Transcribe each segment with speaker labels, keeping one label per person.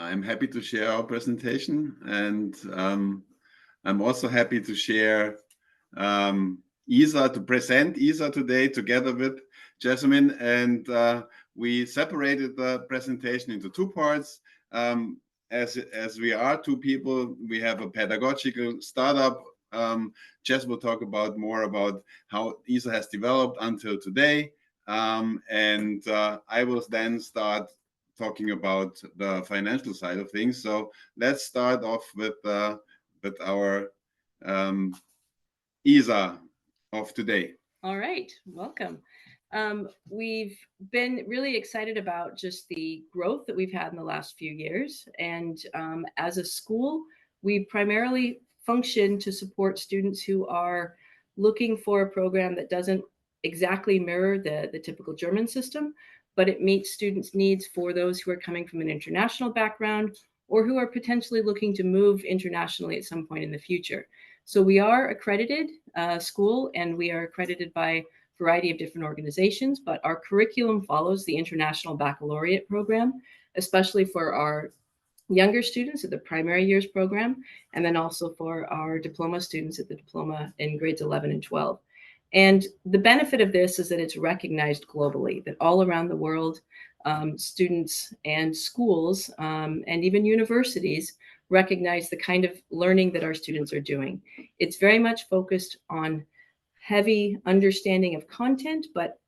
Speaker 1: I'm happy to share our presentation, and I'm also happy to share ISA, to present ISA today together with Jasmine. And we separated the presentation into two parts. As we are two people, we have a pedagogical startup. Jess will talk more about how ISA has developed until today. And I will then start talking about the financial side of things. So let's start off with our ISA of today.
Speaker 2: All right, welcome. We've been really excited about just the growth that we've had in the last few years. And as a school, we primarily function to support students who are looking for a program that doesn't exactly mirror the typical German system, but it meets students' needs for those who are coming from an international background or who are potentially looking to move internationally at some point in the future. So we are accredited school, and we are accredited by a variety of different organizations, but our curriculum follows the International Baccalaureate program, especially for our younger students at the primary years program, and then also for our diploma students at the diploma in grades 11 and 12. And the benefit of this is that it's recognized globally, that all around the world, students and schools and even universities recognize the kind of learning that our students are doing. It's very much focused on heavy understanding of content, but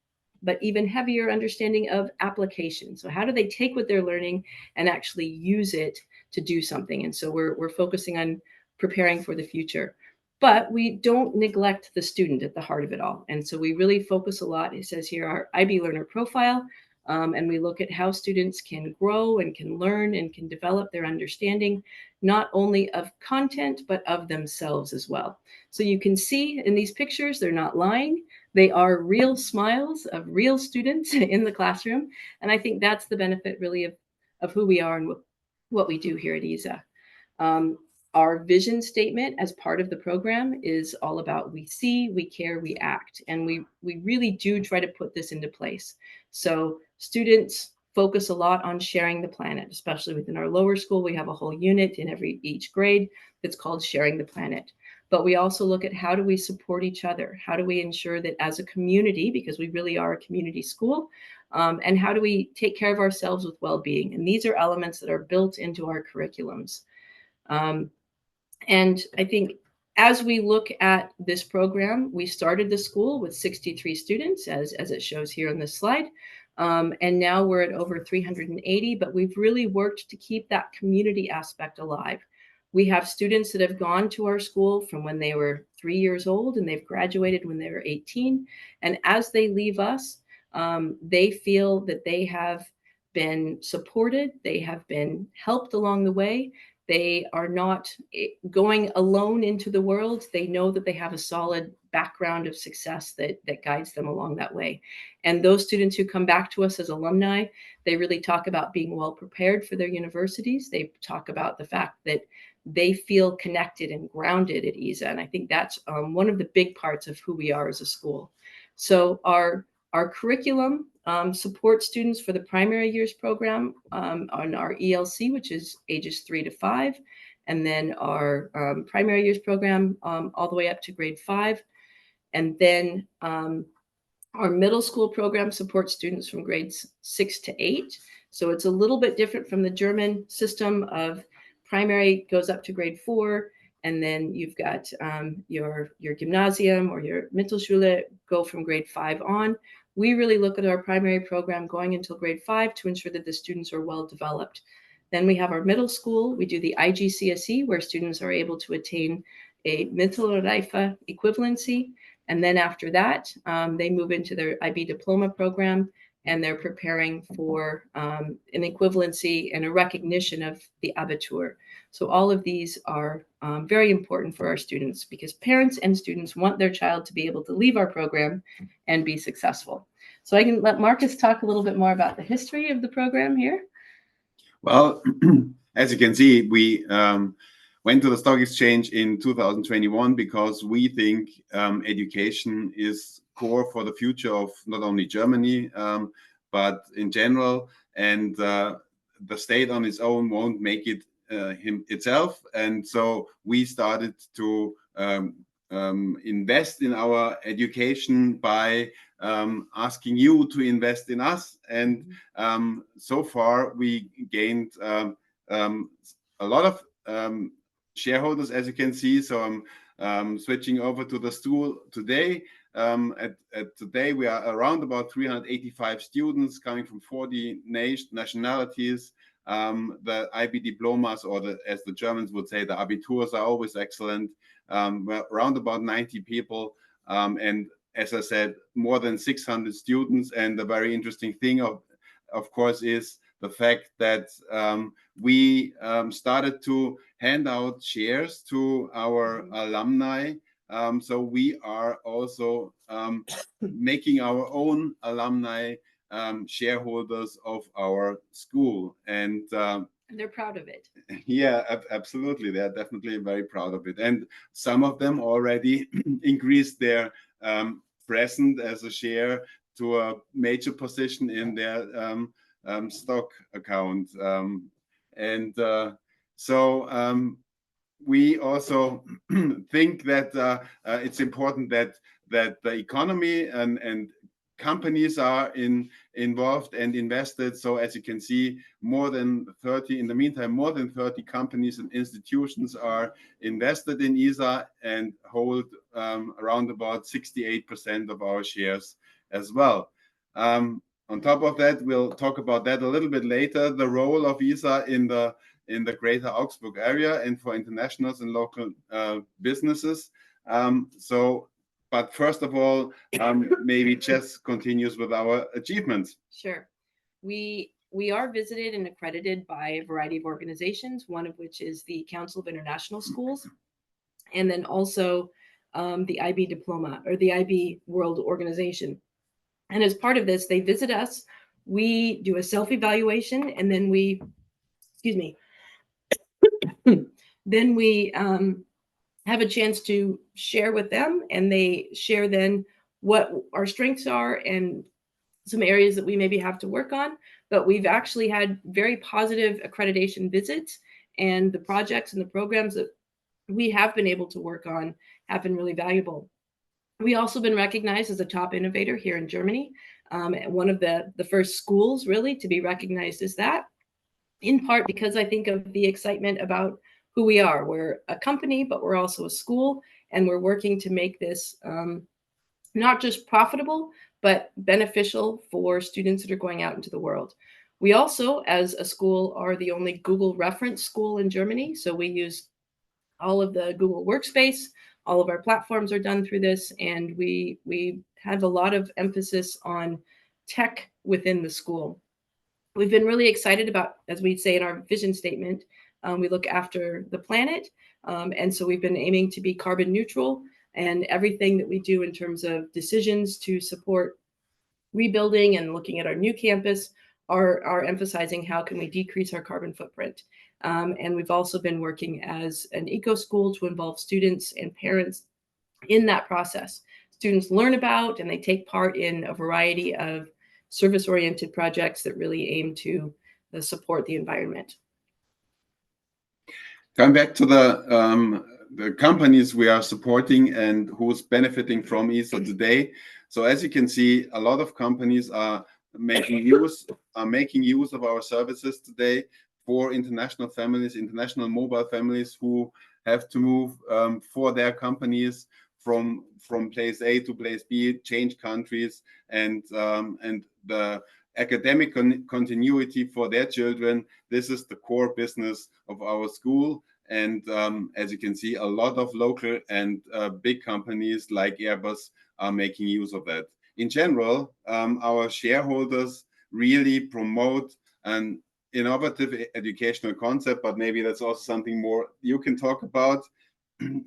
Speaker 2: even heavier understanding of application. So how do they take what they're learning and actually use it to do something? And so we're focusing on preparing for the future. But we don't neglect the student at the heart of it all. And so we really focus a lot, it says here, our IB learner profile, and we look at how students can grow and can learn and can develop their understanding, not only of content, but of themselves as well. So you can see in these pictures, they're not lying. They are real smiles of real students in the classroom. And I think that's the benefit really of who we are and what we do here at ISA. Our vision statement as part of the program is all about we see, we care, we act. And we really do try to put this into place. So students focus a lot on sharing the planet, especially within our lower school. We have a whole unit in each grade that's called Sharing the Planet. But we also look at how do we support each other? How do we ensure that as a community, because we really are a community school, and how do we take care of ourselves with well-being? And these are elements that are built into our curriculums. And I think as we look at this program, we started the school with 63 students, as it shows here on this slide. And now we're at over 380, but we've really worked to keep that community aspect alive. We have students that have gone to our school from when they were 3 years old, and they've graduated when they were 18. And as they leave us, they feel that they have been supported, they have been helped along the way. They are not going alone into the world. They know that they have a solid background of success that guides them along that way. And those students who come back to us as alumni, they really talk about being well prepared for their universities. They talk about the fact that they feel connected and grounded at ISA. And I think that's one of the big parts of who we are as a school. So our curriculum supports students for the primary years program on our ELC, which is ages 3 to 5, and then our primary years program all the way up to grade 5. And then our middle school program supports students from grades 6 to 8. So it's a little bit different from the German system of primary goes up to grade 4, and then you've got your gymnasium or your Mittelschule go from grade 5 on. We really look at our primary program going until grade 5 to ensure that the students are well developed. Then we have our middle school. We do the IGCSE, where students are able to attain a Mittelreife equivalency. And then after that, they move into their IB diploma program, and they're preparing for an equivalency and a recognition of the Abitur. So all of these are very important for our students, because parents and students want their child to be able to leave our program and be successful. So I can let Marcus talk a little bit more about the history of the program here.
Speaker 1: Well, as you can see, we went to the stock exchange in 2021 because we think education is core for the future of not only Germany, but in general. And the state on its own won't make it itself. And so we started to invest in our education by asking you to invest in us. And so far we gained a lot of shareholders, as you can see. So I'm switching over to the stool today. At today, we are around about 385 students coming from 40 nationalities. The IB diplomas, or as the Germans would say, the Abiturs, are always excellent. We're around about 90 people. And as I said, more than 600 students. And the very interesting thing, of course, is the fact that we started to hand out shares to our alumni. So we are also making our own alumni shareholders of our school. And
Speaker 2: they're proud of it.
Speaker 1: Yeah, absolutely. They're definitely very proud of it. And some of them already increased their present as a share to a major position in their stock account. So we also think that it's important that the economy and companies are involved and invested. So as you can see, more than 30 companies and institutions are invested in ESA and hold around about 68% of our shares as well. On top of that, we'll talk about that a little bit later, the role of ESA in the greater Augsburg area and for internationals and local businesses. But first of all, maybe Jess continues with our achievements.
Speaker 2: Sure. We are visited and accredited by a variety of organizations, one of which is the Council of International Schools, and then also the IB Diploma, or the IB World Organization. And as part of this, they visit us, we do a self-evaluation, and then we, then we have a chance to share with them, and they share then what our strengths are and some areas that we maybe have to work on. But we've actually had very positive accreditation visits, and the projects and the programs that we have been able to work on have been really valuable. We also been recognized as a top innovator here in Germany. One of the first schools really to be recognized as that, in part because I think of the excitement about who we are. We're a company, but we're also a school, and we're working to make this not just profitable, but beneficial for students that are going out into the world. We also, as a school, are the only Google reference school in Germany. So we use all of the Google Workspace. All of our platforms are done through this, and we have a lot of emphasis on tech within the school. We've been really excited about, as we say in our vision statement, we look after the planet. And so we've been aiming to be carbon neutral, and everything that we do in terms of decisions to support rebuilding and looking at our new campus are emphasizing how can we decrease our carbon footprint. And we've also been working as an eco school to involve students and parents in that process. Students learn about and they take part in a variety of service-oriented projects that really aim to support the environment.
Speaker 1: Coming back to the companies we are supporting and who's benefiting from ESA today. So as you can see, a lot of companies are making use of our services today for international families, international mobile families who have to move for their companies from place A to place B, change countries, and the academic continuity for their children. This is the core business of our school. And as you can see, a lot of local and big companies like Airbus are making use of that. In general, our shareholders really promote an innovative educational concept, but maybe that's also something more you can talk about,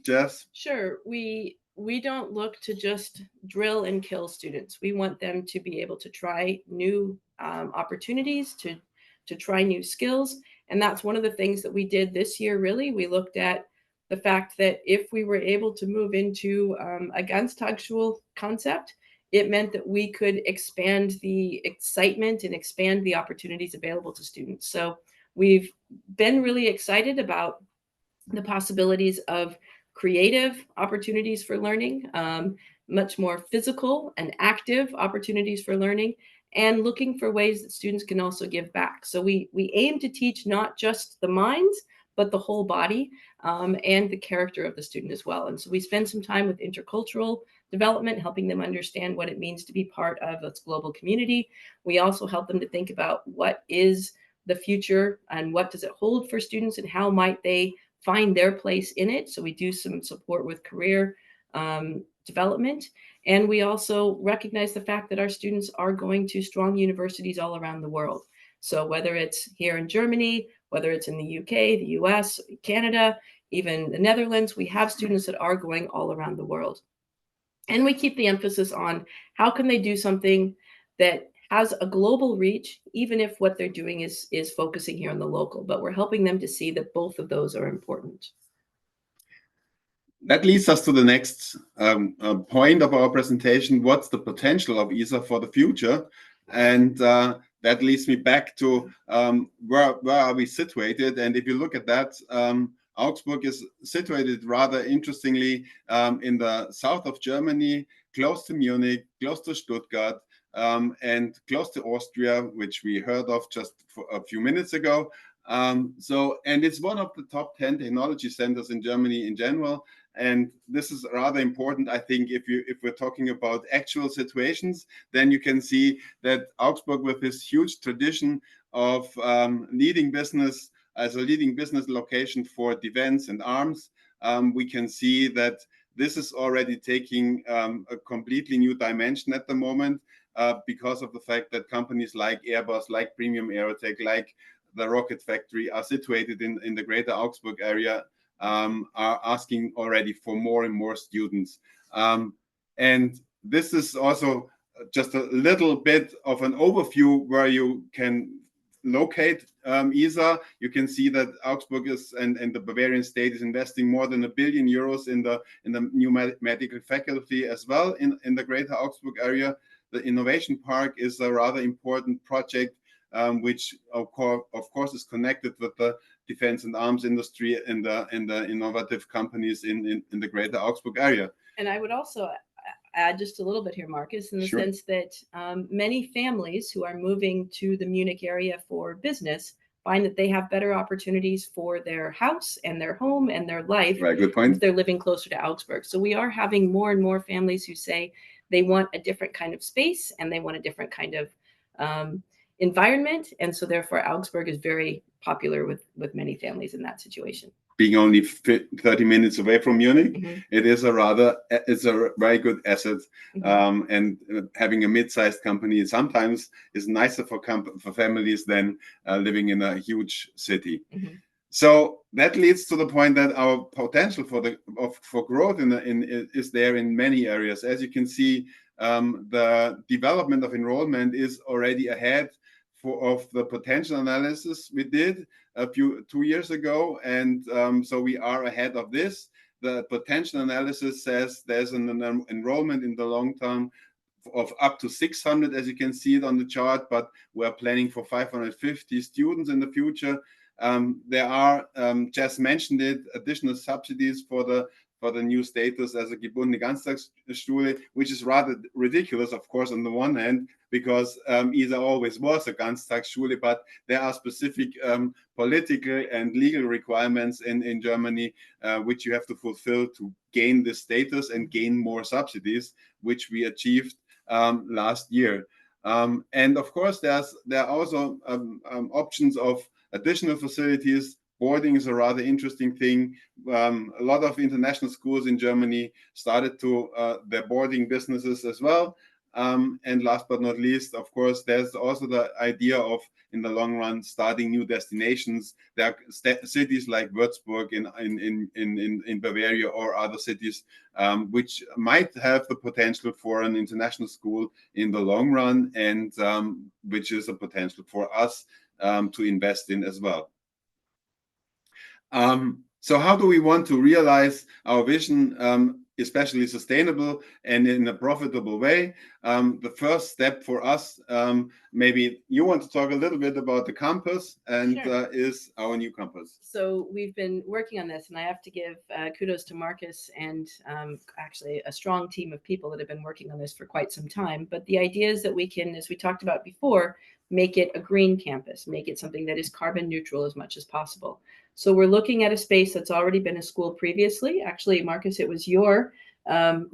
Speaker 1: Jess.
Speaker 2: Sure. We don't look to just drill and kill students. We want them to be able to try new opportunities, to try new skills. And that's one of the things that we did this year, really. We looked at the fact that if we were able to move into a Ganztagsschule concept it meant that we could expand the excitement and expand the opportunities available to students. So we've been really excited about the possibilities of creative opportunities for learning, much more physical and active opportunities for learning, and looking for ways that students can also give back. So we aim to teach not just the minds, but the whole body, and the character of the student as well. And so we spend some time with intercultural development, helping them understand what it means to be part of a global community. We also help them to think about what is the future and what does it hold for students and how might they find their place in it. So we do some support with career development. And we also recognize the fact that our students are going to strong universities all around the world. So whether it's here in Germany, whether it's in the UK, the US, Canada, even the Netherlands, we have students that are going all around the world. And we keep the emphasis on how can they do something that has a global reach, even if what they're doing is focusing here on the local, but we're helping them to see that both of those are important.
Speaker 1: That leads us to the next point of our presentation. What's the potential of ESA for the future? And that leads me back to where are we situated? And if you look at that, Augsburg is situated rather interestingly in the south of Germany, close to Munich, close to Stuttgart, and close to Austria, which we heard of just a few minutes ago. And it's one of the top 10 technology centers in Germany in general. And this is rather important, I think, if we're talking about actual situations, then you can see that Augsburg, with this huge tradition of leading business as a leading business location for defense and arms, we can see that this is already taking a completely new dimension at the moment because of the fact that companies like Airbus, like Premium Aerotech, like the Rocket Factory are situated in the greater Augsburg area, are asking already for more and more students. And this is also just a little bit of an overview where you can locate ESA. You can see that Augsburg is and the Bavarian state is investing more than €1 billion in the new medical faculty as well in the greater Augsburg area. The innovation park is a rather important project, which of course is connected with the defense and arms industry and the innovative companies in the greater Augsburg area.
Speaker 2: And I would also add just a little bit here, Marcus, in the sense that many families who are moving to the Munich area for business find that they have better opportunities for their house and their home and their life.
Speaker 1: Right, good point.
Speaker 2: If they're living closer to Augsburg. So we are having more and more families who say they want a different kind of space and they want a different kind of environment. And so therefore Augsburg is very popular with many families in that situation.
Speaker 1: Being only 30 minutes away from Munich, it's a very good asset. And having a mid-sized company sometimes is nicer for families than living in a huge city. So that leads to the point that our potential for growth is there in many areas. As you can see, the development of enrollment is already ahead of the potential analysis we did 2 years ago, and so we are ahead of this. The potential analysis says there's an enrollment in the long term of up to 600, as you can see it on the chart, but we're planning for 550 students in the future. There are, Jess mentioned it, additional subsidies for the new status as a gebundene Ganztagsschule, which is rather ridiculous, of course, on the one hand, because ESA always was a Ganztagsschule, but there are specific political and legal requirements in Germany which you have to fulfill to gain this status and gain more subsidies, which we achieved last year. And of course, there are also options of additional facilities. Boarding is a rather interesting thing. A lot of international schools in Germany started their boarding businesses as well. And last but not least, of course, there's also the idea of, in the long run, starting new destinations. There are cities like Würzburg in Bavaria or other cities which might have the potential for an international school in the long run, and which is a potential for us to invest in as well. So how do we want to realize our vision? especially sustainable and in a profitable way. The first step for us, maybe you want to talk a little bit about the campus, and
Speaker 2: Sure.
Speaker 1: is our new campus.
Speaker 2: So we've been working on this, and I have to give kudos to Marcus and actually a strong team of people that have been working on this for quite some time. But the idea is that we can, as we talked about before, make it a green campus, make it something that is carbon neutral as much as possible. So we're looking at a space that's already been a school previously. Actually, Marcus, it was your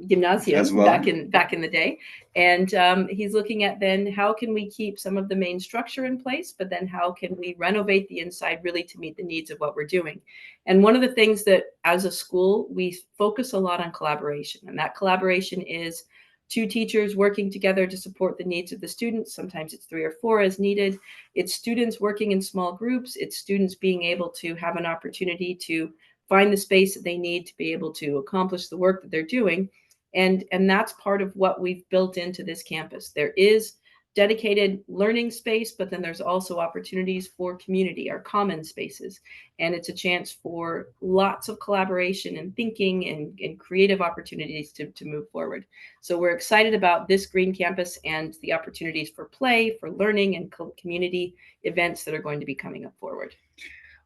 Speaker 2: gymnasium
Speaker 1: well.
Speaker 2: back in the day, and he's looking at then how can we keep some of the main structure in place, but then how can we renovate the inside really to meet the needs of what we're doing. And one of the things that as a school we focus a lot on collaboration, and that collaboration is two teachers working together to support the needs of the students. Sometimes it's 3 or 4 as needed. It's students working in small groups. It's students being able to have an opportunity to find the space that they need to be able to accomplish the work that they're doing. And that's part of what we've built into this campus. There is dedicated learning space, but then there's also opportunities for community, our common spaces. And it's a chance for lots of collaboration and thinking and creative opportunities to move forward. So we're excited about this green campus and the opportunities for play, for learning, and community events that are going to be coming up forward.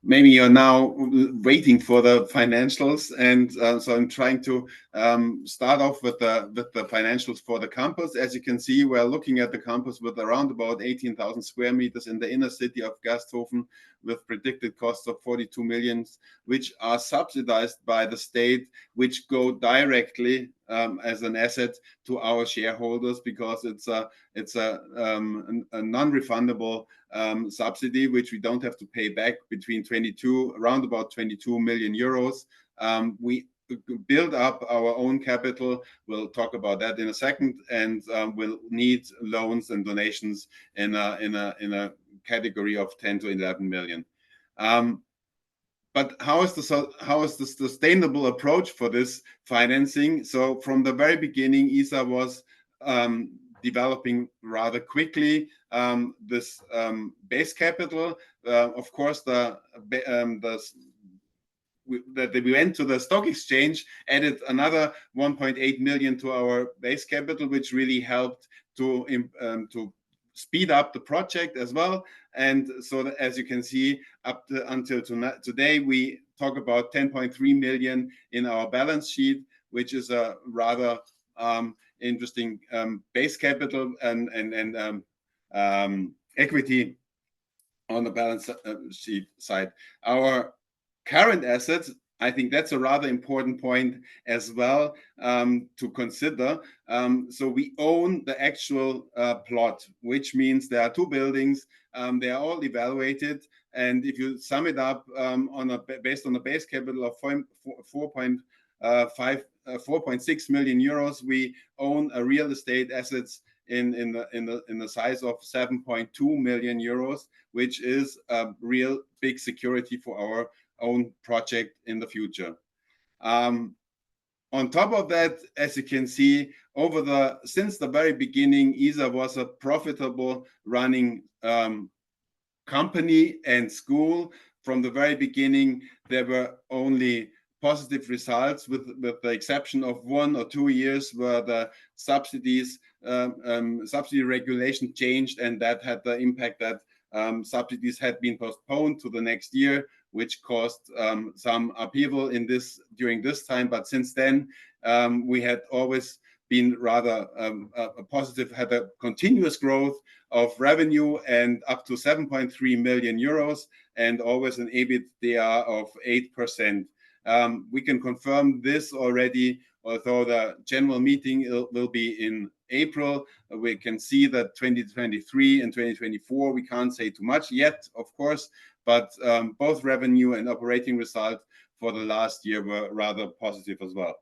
Speaker 1: Maybe you're now waiting for the financials, and so I'm trying to start off with the financials for the campus. As you can see, we're looking at the campus with around about 18,000 square meters in the inner city of Gersthofen, with predicted costs of 42 million, which are subsidized by the state, which go directly as an asset to our shareholders, because it's a non-refundable subsidy, which we don't have to pay back, between around about 22 million euros. We build up our own capital. We'll talk about that in a second, and we'll need loans and donations in a category of 10 to 11 million. But how is the sustainable approach for this financing? So from the very beginning, ISA was developing rather quickly this base capital. Of course, that we went to the stock exchange, added another 1.8 million to our base capital, which really helped to speed up the project as well. And so that, as you can see, until today, we talk about 10.3 million in our balance sheet, which is a rather interesting base capital and equity on the balance sheet side. Our current assets, I think that's a rather important point as well to consider. So we own the actual plot, which means there are 2 buildings. They are all evaluated, and if you sum it up based on the base capital of 4.6 million euros, we own a real estate assets in the size of 7.2 million euros, which is a real big security for our own project in the future. On top of that, as you can see, since the very beginning, ISA was a profitable running company and school. From the very beginning, there were only positive results, with the exception of 1 or 2 years where the subsidy regulation changed, and that had the impact that subsidies had been postponed to the next year, which caused some upheaval during this time. But since then, we had always been rather positive, had a continuous growth of revenue and up to 7.3 million euros, and always an EBITDA of 8%. We can confirm this already, although the general meeting will be in April. We can see that 2023 and 2024, we can't say too much yet, of course, but both revenue and operating results for the last year were rather positive as well.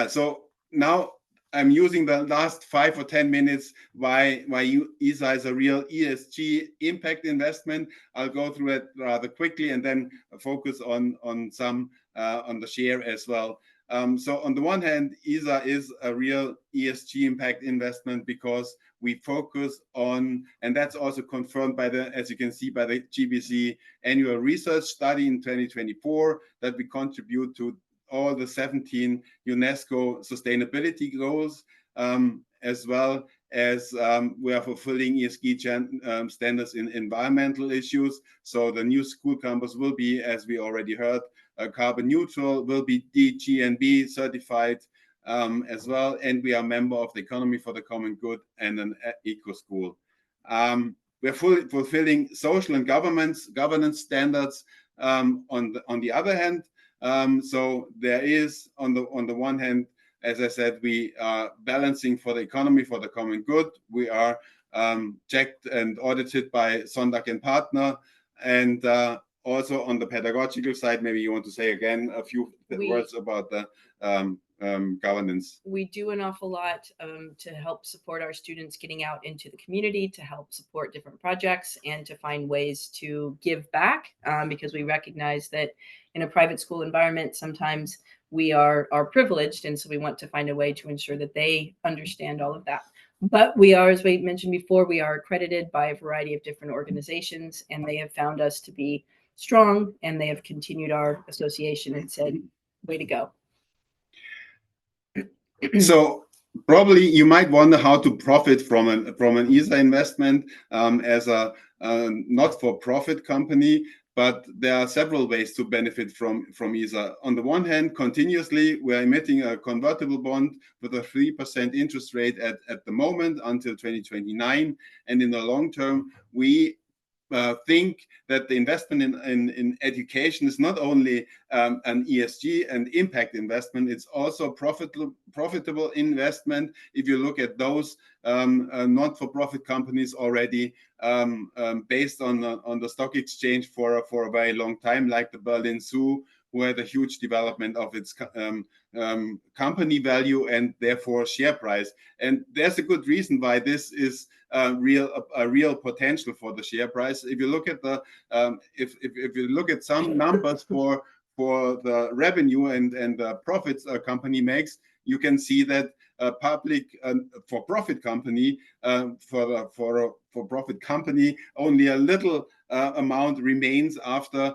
Speaker 1: So now I'm using the last 5 or 10 minutes why ISA is a real ESG impact investment. I'll go through it rather quickly and then focus on the share as well. So on the one hand, ISA is a real ESG impact investment because we focus on, and that's also confirmed by the, as you can see, by the GBC annual research study in 2024, that we contribute to all the 17 UNESCO sustainability goals, as well as we are fulfilling ESG standards in environmental issues. So the new school campus will be, as we already heard, carbon neutral, will be DGNB certified as well. And we are a member of the Economy for the Common Good and an eco school. We're fulfilling social and governance standards on the other hand. So there is, on the one hand, as I said, we are balancing for the economy for the common good. We are checked and audited by Sondag and Partner. And also on the pedagogical side, maybe you want to say again a few words about the governance.
Speaker 2: We do an awful lot to help support our students getting out into the community, to help support different projects, and to find ways to give back, because we recognize that in a private school environment, sometimes we are privileged, and so we want to find a way to ensure that they understand all of that. But we are, as we mentioned before, we are accredited by a variety of different organizations, and they have found us to be strong, and they have continued our association and said, way to go.
Speaker 1: So probably you might wonder how to profit from an ESA investment as a not-for-profit company, but there are several ways to benefit from ESA. On the one hand, continuously we are emitting a convertible bond with a 3% interest rate at the moment until 2029, and in the long term we think that the investment in education is not only an ESG and impact investment, it's also profitable investment. If you look at those not-for-profit companies already based on the stock exchange for a very long time, like the Berlin Zoo, who had a huge development of its company value and therefore share price. And there's a good reason why this is a real potential for the share price. If you look at the if you look at some numbers for the revenue and the profits a company makes, you can see that a public for-profit company for-profit company only a little amount remains after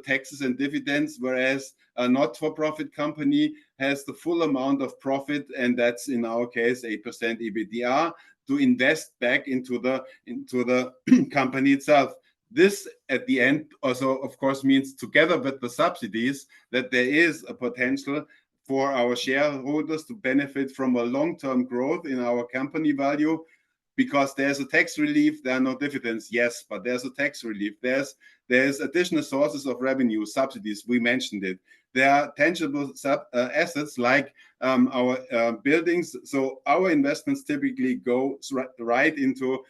Speaker 1: taxes and dividends, whereas a not-for-profit company has the full amount of profit, and that's in our case 8% EBITDA, to invest back into the company itself. This at the end also of course means, together with the subsidies, that there is a potential for our shareholders to benefit from a long-term growth in our company value, because there's a tax relief. There are no dividends, yes, but there's a tax relief. There's additional sources of revenue, subsidies, we mentioned it. There are tangible assets like our buildings. So our investments typically go right into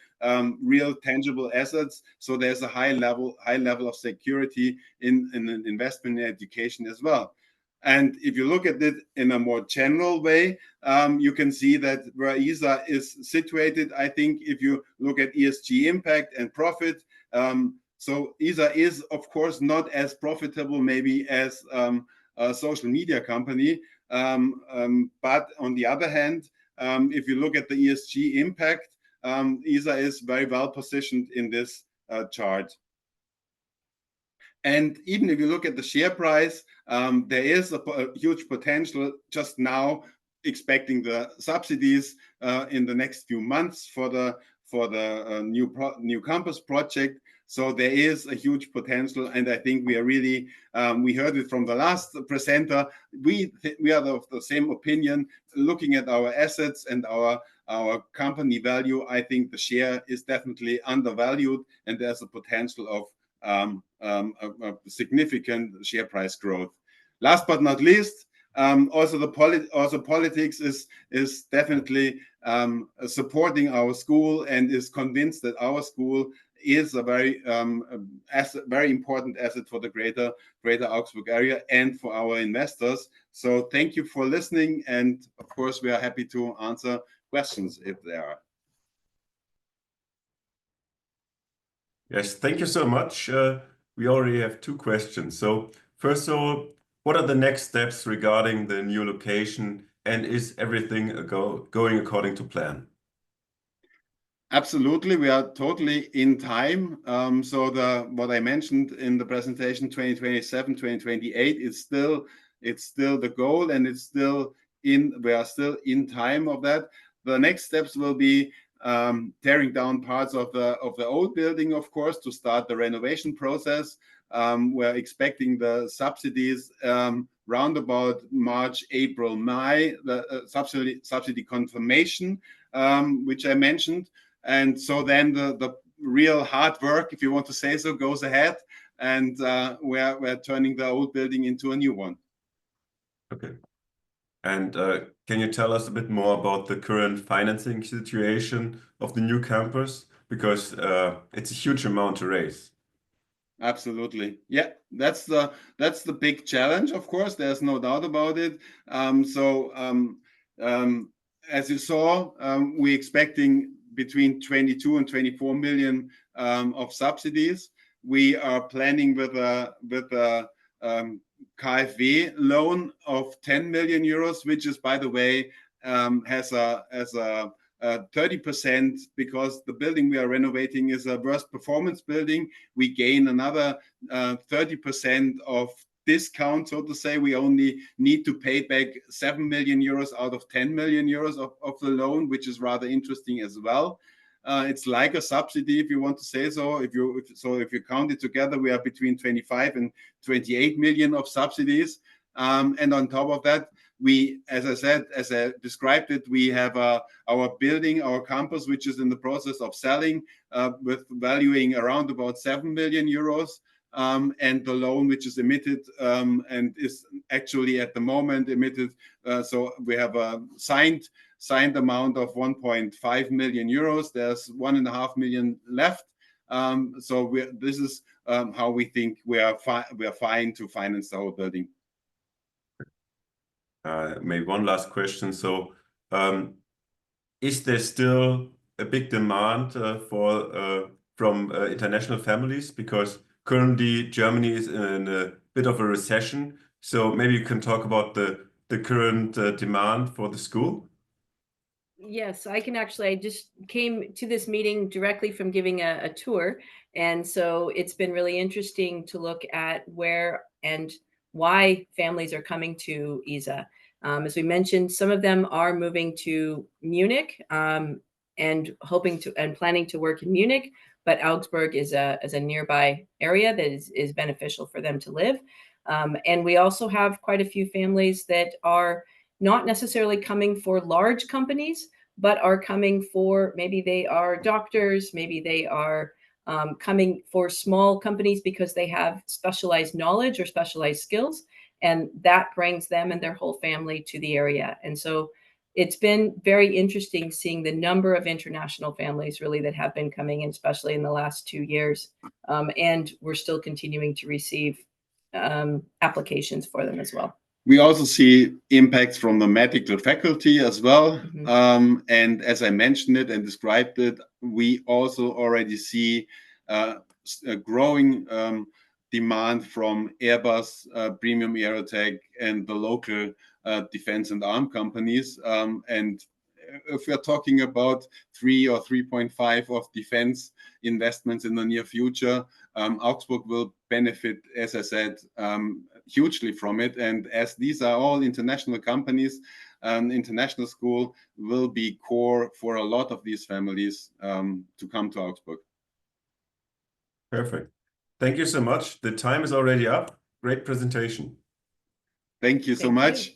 Speaker 1: real tangible assets. So there's a high level of security in an investment in education as well. And if you look at it in a more general way, you can see that where ESA is situated, I think if you look at ESG impact and profit, so ESA is, of course, not as profitable maybe as a social media company. But on the other hand, if you look at the ESG impact, ESA is very well positioned in this chart. And even if you look at the share price, there is a huge potential just now, expecting the subsidies in the next few months for the new campus project. So there is a huge potential, and I think we are really, we heard it from the last presenter, we are of the same opinion. Looking at our assets and our company value, I think the share is definitely undervalued, and there's a potential of a significant share price growth. Last but not least, also politics is definitely supporting our school and is convinced that our school is a very important asset for the greater Augsburg area and for our investors. So thank you for listening, and of course we are happy to answer questions if there are.
Speaker 3: Yes, thank you so much. We already have two questions. So first of all, what are the next steps regarding the new location, and is everything going according to plan?
Speaker 1: Absolutely, we are totally in time. So what I mentioned in the presentation, 2027, 2028, it's still the goal, and we are still in time of that. The next steps will be tearing down parts of the old building, of course, to start the renovation process. We're expecting the subsidies round about March, April, May, the subsidy confirmation, which I mentioned. And so then the real hard work, if you want to say so, goes ahead, and we're turning the old building into a new one.
Speaker 3: Okay. And can you tell us a bit more about the current financing situation of the new campus? Because it's a huge amount to raise.
Speaker 1: Absolutely. Yeah, that's the big challenge, of course. There's no doubt about it. As you saw, we're expecting between 22 and 24 million of subsidies. We are planning with a KfW loan of 10 million euros, which is, by the way, has a 30%, because the building we are renovating is a worst performance building. We gain another 30% of discount, so to say. We only need to pay back 7 million euros out of 10 million euros of the loan, which is rather interesting as well. It's like a subsidy, if you want to say so. If you count it together, we are between 25 and 28 million of subsidies. And on top of that, we, as I described it, we have our building, our campus, which is in the process of selling, with valuing around about 7 million euros. And the loan which is emitted and is actually at the moment emitted. So we have a signed amount of 1.5 million euros. There's 1.5 million left. So this is how we think we are fine to finance the whole building.
Speaker 3: Maybe one last question. So, is there still a big demand from international families? Because currently Germany is in a bit of a recession. So maybe you can talk about the current demand for the school.
Speaker 2: Yes, I can actually. I just came to this meeting directly from giving a tour. And so it's been really interesting to look at where and why families are coming to ISA. As we mentioned, some of them are moving to Munich and planning to work in Munich, but Augsburg is a nearby area that is beneficial for them to live. And we also have quite a few families that are not necessarily coming for large companies, but are coming for, maybe they are doctors, maybe they are coming for small companies because they have specialized knowledge or specialized skills, and that brings them and their whole family to the area. And so it's been very interesting seeing the number of international families really that have been coming in, especially in the last 2 years. And we're still continuing to receive applications for them as well.
Speaker 1: We also see impacts from the medical faculty as well. Mm-hmm. And as I mentioned it and described it, we also already see a growing demand from Airbus, Premium Aerotech, and the local defense and arm companies. And if we're talking about 3 or 3.5 of defense investments in the near future, Augsburg will benefit, as I said, hugely from it. And as these are all international companies, international school will be core for a lot of these families to come to Augsburg.
Speaker 3: Perfect. Thank you so much. The time is already up. Great presentation.
Speaker 1: Thank you so much.